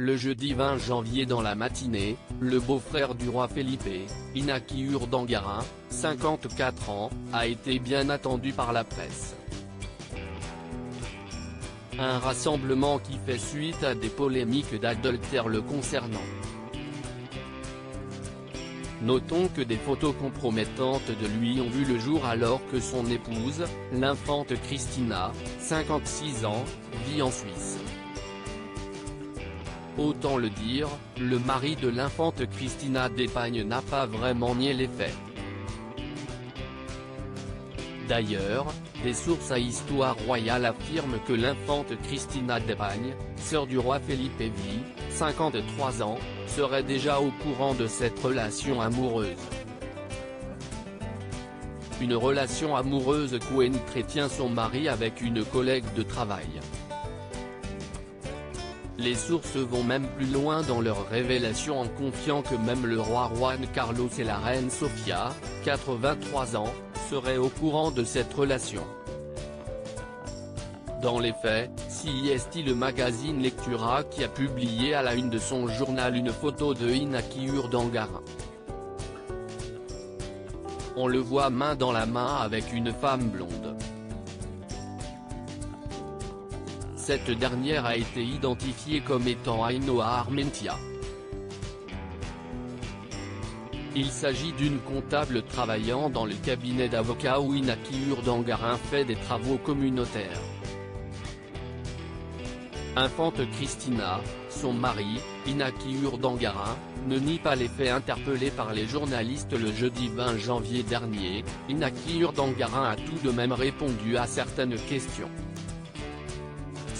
Le jeudi 20 janvier dans la matinée, le beau-frère du roi Felipe, Iñaki Urdangarin, 54 ans, a été bien attendu par la presse. Un rassemblement qui fait suite à des polémiques d'adultère le concernant. Notons que des photos compromettantes de lui ont vu le jour alors que son épouse, l'infante Cristina, 56 ans, vit en Suisse. Autant le dire, le mari de l'infante Cristina d'Espagne n'a pas vraiment nié les faits. D'ailleurs, des sources à Histoire Royale affirment que l'infante Cristina d'Espagne, sœur du roi Felipe V, 53 ans, serait déjà au courant de cette relation amoureuse. Une relation amoureuse qu'entretient son mari avec une collègue de travail. Les sources vont même plus loin dans leur révélation en confiant que même le roi Juan Carlos et la reine Sofia, 83 ans, seraient au courant de cette relation. Dans les faits, c'est le magazine Lectura qui a publié à la une de son journal une photo de Iñaki Urdangarin. On le voit main dans la main avec une femme blonde. Cette dernière a été identifiée comme étant Ainhoa Armentia. Il s'agit d'une comptable travaillant dans le cabinet d'avocats où Iñaki Urdangarin fait des travaux communautaires. Infante Cristina, son mari, Iñaki Urdangarin, ne nie pas les faits interpellés par les journalistes le jeudi 20 janvier dernier. Iñaki Urdangarin a tout de même répondu à certaines questions.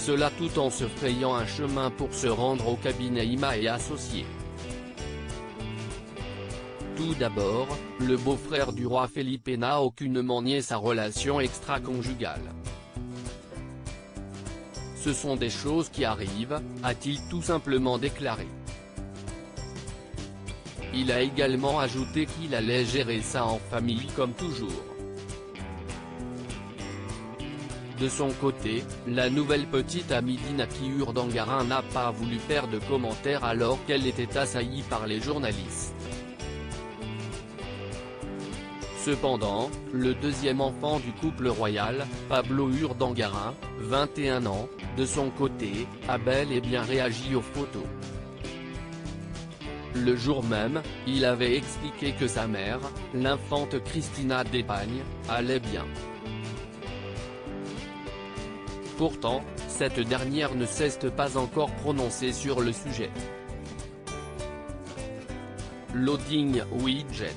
Cela tout en se frayant un chemin pour se rendre au cabinet Ima et Associés. Tout d'abord, le beau-frère du roi Felipe n'a aucunement nié sa relation extra-conjugale. Ce sont des choses qui arrivent, a-t-il tout simplement déclaré. Il a également ajouté qu'il allait gérer ça en famille comme toujours. De son côté, la nouvelle petite amie d'Iñaki Urdangarin n'a pas voulu faire de commentaires alors qu'elle était assaillie par les journalistes. Cependant, le deuxième enfant du couple royal, Pablo Urdangarin, 21 ans, de son côté, a bel et bien réagi aux photos. Le jour même, il avait expliqué que sa mère, l'infante Cristina d'Espagne, allait bien. Pourtant, cette dernière ne s'est pas encore prononcée sur le sujet. Loading widget.